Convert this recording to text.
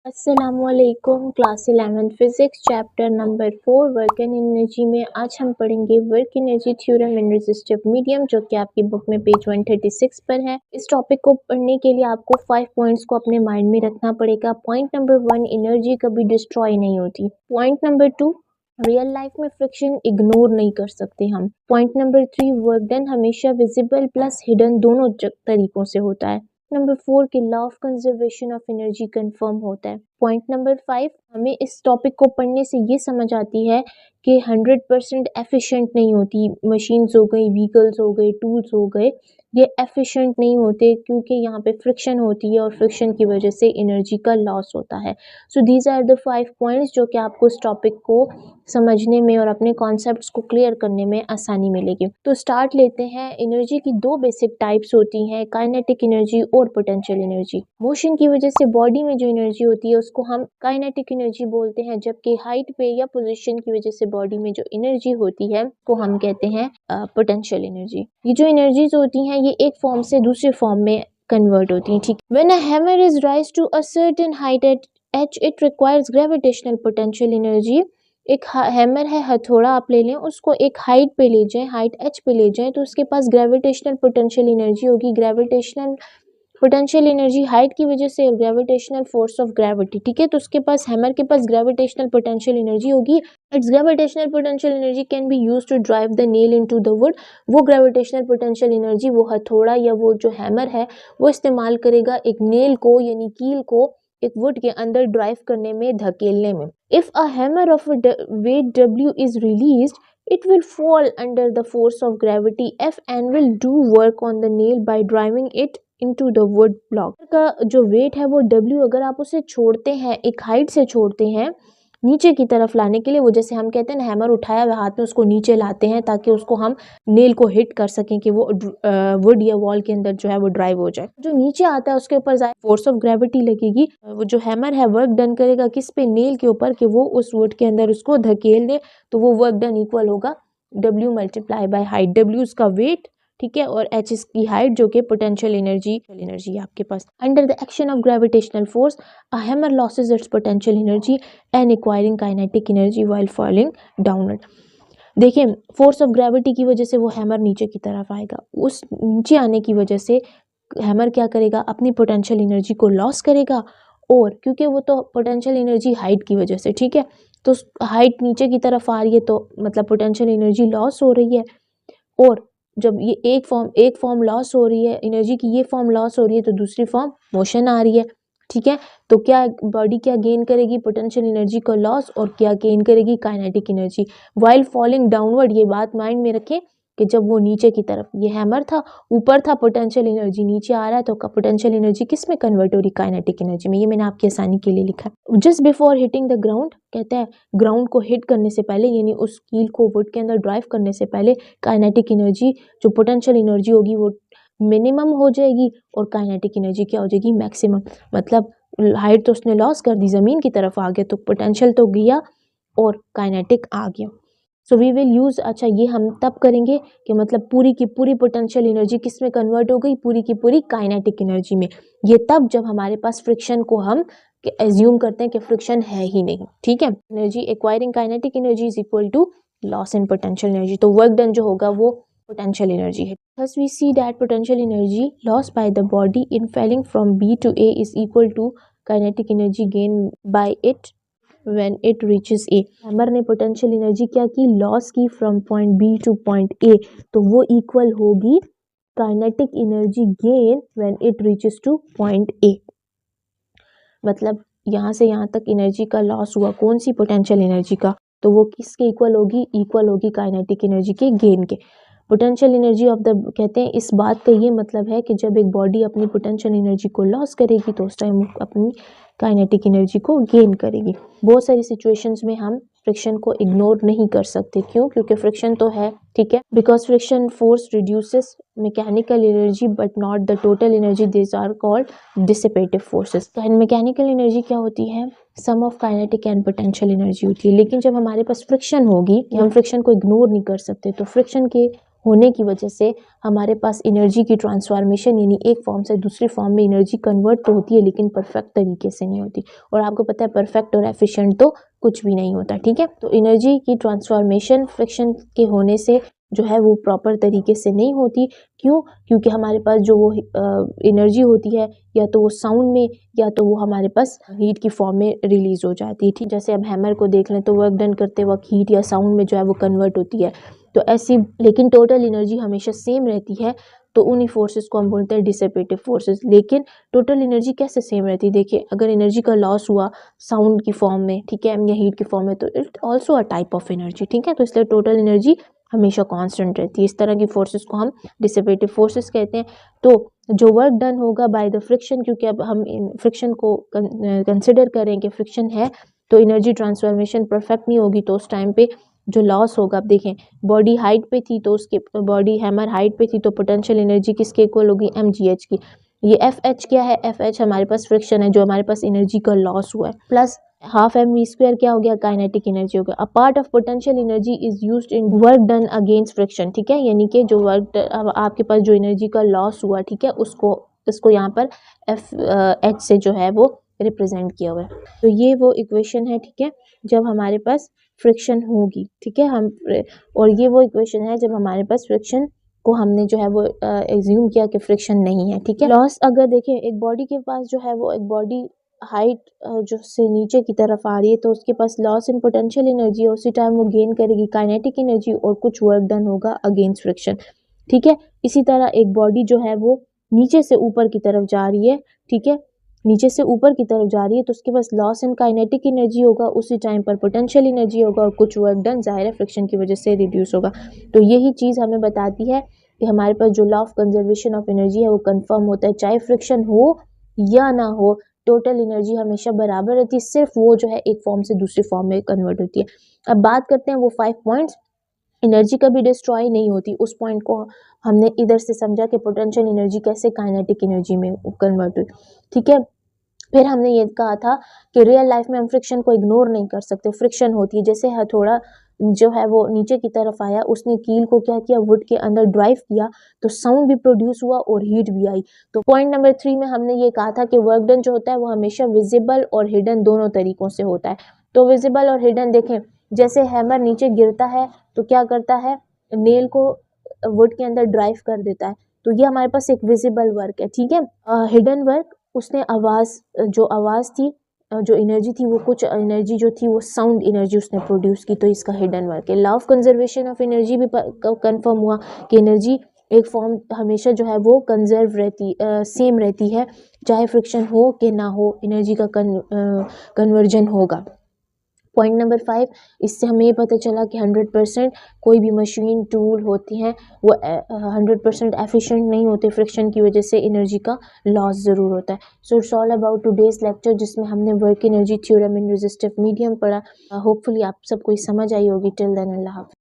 अस्सलामुअलैकुम। Class 11 physics chapter number 4 work and energy में आज हम पढ़ेंगे work energy theorem in resistive medium, जो कि आपकी बुक में पेज 136 पर है। इस टॉपिक को पढ़ने के लिए आपको 5 पॉइंट्स को अपने माइंड में रखना पड़ेगा। पॉइंट नंबर 1, एनर्जी कभी डिस्ट्रॉय नहीं होती। पॉइंट नंबर 2, रियल लाइफ में फ्रिक्शन इग्नोर नहीं कर सकते हम। पॉइंट नंबर 3, वर्क डन हमेशा विजिबल प्लस हिडन दोनों तरीकों से होता है। नंबर 4 के law of conservation of energy confirm होता है। पॉइंट नंबर 5, हमें इस टॉपिक को पढ़ने से ये समझ आती है कि 100% एफिशिएंट नहीं होती। मशीन्स हो गई, व्हीकल्स हो गए, टूल्स हो गए, ये एफिशिएंट नहीं होते क्योंकि यहाँ पे फ्रिक्शन होती है और फ्रिक्शन की वजह से एनर्जी का लॉस होता है। So these are the 5 points जो कि आपको इस टॉपिक को समझने में और अपने कॉन्सेप्ट्स को क्लियर करने में आसानी मिलेगी। तो स्टार्ट लेते हैं। एनर्जी की 2 बेसिक टाइप्स होती हैं, काइनेटिक एनर्जी और पोटेंशियल एनर्जी। मोशन की वजह से बॉडी में जो एनर्जी होती है उसको हम काइनेटिक एनर्जी बोलते हैं, जबकि हाइट पे या पोजीशन की वजह से बॉडी में जो एनर्जी होती है वो हम कहते हैं पोटेंशियल एनर्जी। ये जो एनर्जीज होती हैं ये एक फॉर्म से दूसरे फॉर्म में कन्वर्ट होती हैं। ठीक, when a hammer is rise to a certain height at h it requires gravitational potential energy. एक हैमर है, हथौड़ा आप ले लें, उसको एक हाइट पे ले जाएं, हाइट एच पे ले जाएं, तो उसके पास ग्रेविटेशनल पोटेंशियल एनर्जी होगी। ग्रेविटेशनल पोटेंशियल एनर्जी हाइट की वजह से ग्रेविटेशनल फोर्स ऑफ ग्रेविटी, ठीक है, तो उसके पास हैमर के पास ग्रेविटेशनल पोटेंशियल एनर्जी होगी। Its gravitational potential energy can be used to drive the nail into the wood. वो ग्रेविटेशनल पोटेंशियल एनर्जी वो हथौड़ा या वो जो हैमर है वो इस्तेमाल करेगा एक नेल को यानी कील को एक वुड के अंदर ड्राइव करने में, धकेलने में। If a hammer of weight W is released, it will fall under the force of gravity F and will do work on the nail by driving it into the wood block। का जो wait है वो W, अगर आप उसे छोड़ते हैं, एक हाइट से छोड़ते हैं नीचे की तरफ लाने के लिए, वो जैसे हम कहते हैं ना हैमर उठाया हुआ हाथ में उसको नीचे लाते हैं ताकि उसको हम नेल को हिट कर सकें कि वो वुड या वॉल के अंदर जो है वो ड्राइव हो जाए। जो नीचे आता है उसके ऊपर फोर्स ऑफ ग्रेविटी लगेगी। वो जो हैमर है वर्क डन करेगा किस पे, नेल के ऊपर, कि वो उस वुड के अंदर उसको धकेल दे, तो वो वर्क डन इक्वल होगा W multiply by height. W उसका वेट, ठीक है, और H इसकी हाइट जो कि पोटेंशियल एनर्जी है आपके पास। Under the action of gravitational force a hammer loses its potential energy and acquiring kinetic energy while falling downward. देखिए, फोर्स ऑफ ग्रेविटी की वजह से वो हैमर नीचे की तरफ आएगा। उस नीचे आने की वजह से हैमर क्या करेगा, अपनी पोटेंशियल एनर्जी को लॉस करेगा, और क्योंकि वो तो पोटेंशियल एनर्जी हाइट की वजह से, ठीक है, तो हाइट नीचे की तरफ आ रही है तो मतलब पोटेंशियल एनर्जी लॉस हो रही है। और जब ये एक फॉर्म लॉस हो रही है एनर्जी की, ये फॉर्म लॉस हो रही है तो दूसरी फॉर्म मोशन आ रही है, ठीक है, तो क्या बॉडी क्या गेन करेगी, पोटेंशियल एनर्जी का लॉस, और क्या गेन करेगी, kinetic energy while falling downward. ये बात माइंड में रखें कि जब वो नीचे की तरफ, ये हैमर था ऊपर था, पोटेंशियल एनर्जी नीचे आ रहा है, तो पोटेंशियल एनर्जी किस में कन्वर्ट हो रही, काइनेटिक एनर्जी में। ये मैंने आपकी आसानी के लिए लिखा है। Just before hitting the ground, कहता है ग्राउंड को हिट करने से पहले यानी उस कील को वुड के अंदर ड्राइव करने से पहले काइनेटिक एनर्जी जो पोटेंशियल एनर्जी होगी वो मिनिमम हो जाएगी और काइनेटिक एनर्जी क्या हो जाएगी, मैक्सिमम। मतलब हाइट तो उसने लॉस कर दी, ज़मीन की तरफ आ गया, तो पोटेंशियल तो गया और काइनेटिक आ गया। सो वी विल यूज़, अच्छा ये हम तब करेंगे कि मतलब पूरी की पूरी पोटेंशियल एनर्जी किस में कन्वर्ट हो गई, पूरी की पूरी काइनेटिक एनर्जी में। ये तब जब हमारे पास फ्रिक्शन को हम एज्यूम करते हैं कि फ्रिक्शन है ही नहीं, ठीक है। Energy acquiring kinetic energy is equal to loss in potential energy, तो वर्क डन जो होगा वो पोटेंशियल एनर्जी है। Thus we see that potential energy lost by the body in falling from B to A is equal to kinetic energy gained by it when it reaches A। Hammer ने potential energy क्या की, loss की from point B two point A, तो वो equal होगी kinetic energy gain when it reaches two point A। मतलब यहाँ से यहाँ तक एनर्जी का लॉस हुआ, कौन सी, पोटेंशियल एनर्जी का, तो वो किसके इक्वल होगी, इक्वल होगी काइनेटिक एनर्जी के गेन के। पोटेंशियल एनर्जी ऑफ द, कहते हैं इस बात का ये मतलब है कि जब एक बॉडी अपनी पोटेंशियल एनर्जी को लॉस करेगी तो उस टाइम अपनी काइनेटिक एनर्जी को गेन करेगी। बहुत सारी सिचुएशंस में हम फ्रिक्शन को इग्नोर नहीं कर सकते, क्यों, क्योंकि फ्रिक्शन तो है, ठीक है, because friction force reduces mechanical energy but not the total energy, this are called dissipative forces. Mechanical energy क्या होती है, sum of kinetic and potential energy होती है। लेकिन जब हमारे पास फ्रिक्शन होगी, हम फ्रिक्शन को इग्नोर नहीं कर सकते, तो फ्रिक्शन के होने की वजह से हमारे पास एनर्जी की ट्रांसफॉर्मेशन यानी एक फॉर्म से दूसरी फॉर्म में एनर्जी कन्वर्ट तो होती है लेकिन परफेक्ट तरीके से नहीं होती। और आपको पता है परफेक्ट और एफिशिएंट तो कुछ भी नहीं होता, ठीक है। तो एनर्जी की ट्रांसफॉर्मेशन फ्रिक्शन के होने से जो है वो प्रॉपर तरीके से नहीं होती। क्यों? क्योंकि हमारे पास जो वो एनर्जी होती है या तो वो साउंड में या तो वो हमारे पास हीट की फॉर्म में रिलीज हो जाती है, ठीक। जैसे अब हैमर को देख लें तो वर्क डन करते वक्त हीट या साउंड में जो है वो कन्वर्ट होती है। तो ऐसी लेकिन टोटल एनर्जी हमेशा सेम रहती है, तो उन्हीं फोर्सेस को हम बोलते हैं डिसिपेटिव फोर्सेस। लेकिन टोटल एनर्जी कैसे सेम रहती है? देखिए, अगर एनर्जी का लॉस हुआ साउंड की फॉर्म में, ठीक है, या हीट की फॉर्म में, तो it also a type of energy, ठीक है। तो इसलिए टोटल एनर्जी हमेशा कांस्टेंट रहती है। इस तरह की फोर्सेस को हम डिसिपेटिव फोर्सेस कहते हैं। तो जो वर्क डन होगा बाय द फ्रिक्शन, क्योंकि अब हम फ्रिक्शन को कंसिडर करें कि फ्रिक्शन है, तो एनर्जी ट्रांसफॉर्मेशन परफेक्ट नहीं होगी, तो उस टाइम पे जो लॉस होगा, आप देखें बॉडी हाइट पे थी तो उसके बॉडी हैमर हाइट पे थी तो पोटेंशियल एनर्जी किसके इक्वल होगी? mgh की। ये FH क्या है? FH हमारे पास फ्रिक्शन है जो हमारे पास एनर्जी का लॉस हुआ है, प्लस हाफ mv² क्या हो गया? काइनेटिक एनर्जी हो गया। A part of potential energy is used in work done against friction, ठीक है। यानी कि जो वर्क आपके पास जो एनर्जी का लॉस हुआ, ठीक है, उसको यहाँ पर H से जो है वो रिप्रेजेंट किया हुआ है। तो ये वो इक्वेशन है, ठीक है, जब हमारे पास फ्रिक्शन होगी, ठीक है। और ये वो इक्वेशन है जब हमारे पास फ्रिक्शन को हमने जो है वो एज्यूम किया कि फ्रिक्शन नहीं है, ठीक है। लॉस अगर देखें एक बॉडी के पास जो है वो एक बॉडी हाइट जो से नीचे की तरफ आ रही है तो उसके पास लॉस इन पोटेंशियल एनर्जी है, उसी टाइम वो गेन करेगी काइनेटिक एनर्जी और कुछ वर्क डन होगा अगेंस्ट फ्रिक्शन, ठीक है। इसी तरह एक बॉडी जो है वो नीचे से ऊपर की तरफ जा रही है, ठीक है, नीचे से ऊपर की तरफ जा रही है तो उसके पास लॉस इन काइनेटिक एनर्जी होगा, उसी टाइम पर पोटेंशियल एनर्जी होगा और कुछ वर्क डन जाहिर है फ्रिक्शन की वजह से रिड्यूस होगा। तो यही चीज़ हमें बताती है कि हमारे पास जो law of conservation of energy है वो कंफर्म होता है, चाहे फ्रिक्शन हो या ना हो, टोटल एनर्जी हमेशा बराबर रहती है, सिर्फ वो जो है एक फॉर्म से दूसरी फॉर्म में कन्वर्ट होती है। अब बात करते हैं वो 5 पॉइंट्स। एनर्जी कभी डिस्ट्रॉय नहीं होती, उस पॉइंट को हमने इधर से समझा कि पोटेंशियल एनर्जी कैसे काइनेटिक एनर्जी में कन्वर्ट हुई, ठीक है। फिर हमने ये कहा था कि रियल लाइफ में हम फ्रिक्शन को इग्नोर नहीं कर सकते, फ्रिक्शन होती है। जैसे हथौड़ा जो है वो नीचे की तरफ आया, उसने कील को क्या किया? वुड के अंदर ड्राइव किया, तो साउंड भी प्रोड्यूस हुआ और हीट भी आई। तो पॉइंट नंबर 3 में हमने ये कहा था कि वर्क डन जो होता है वो हमेशा विजिबल और हिडन दोनों तरीकों से होता है। तो विजिबल और हिडन देखें, जैसे हैमर नीचे गिरता है तो क्या करता है? नेल को वुड के अंदर ड्राइव कर देता है, तो ये हमारे पास एक विजिबल वर्क है, ठीक है। हिडन वर्क, उसने जो आवाज़ थी, जो एनर्जी थी, वो कुछ एनर्जी जो थी वो साउंड एनर्जी उसने प्रोड्यूस की, तो इसका हिडन वर्क है। Law of conservation of energy भी कंफर्म हुआ कि एनर्जी एक फॉर्म हमेशा जो है वो कंजर्व रहती सेम रहती है, चाहे फ्रिक्शन हो कि ना हो, एनर्जी का कन्वर्जन होगा। पॉइंट नंबर 5, इससे हमें ये पता चला कि 100% कोई भी मशीन टूल होती हैं वो 100% एफिशिएंट नहीं होते, फ्रिक्शन की वजह से एनर्जी का लॉस ज़रूर होता है। So it's all about today's lecture, जिसमें हमने work energy theorem in resistive medium पढ़ा। होपफुली आप सबको समझ आई होगी। टिल देन अल्लाह हाफ़िज़।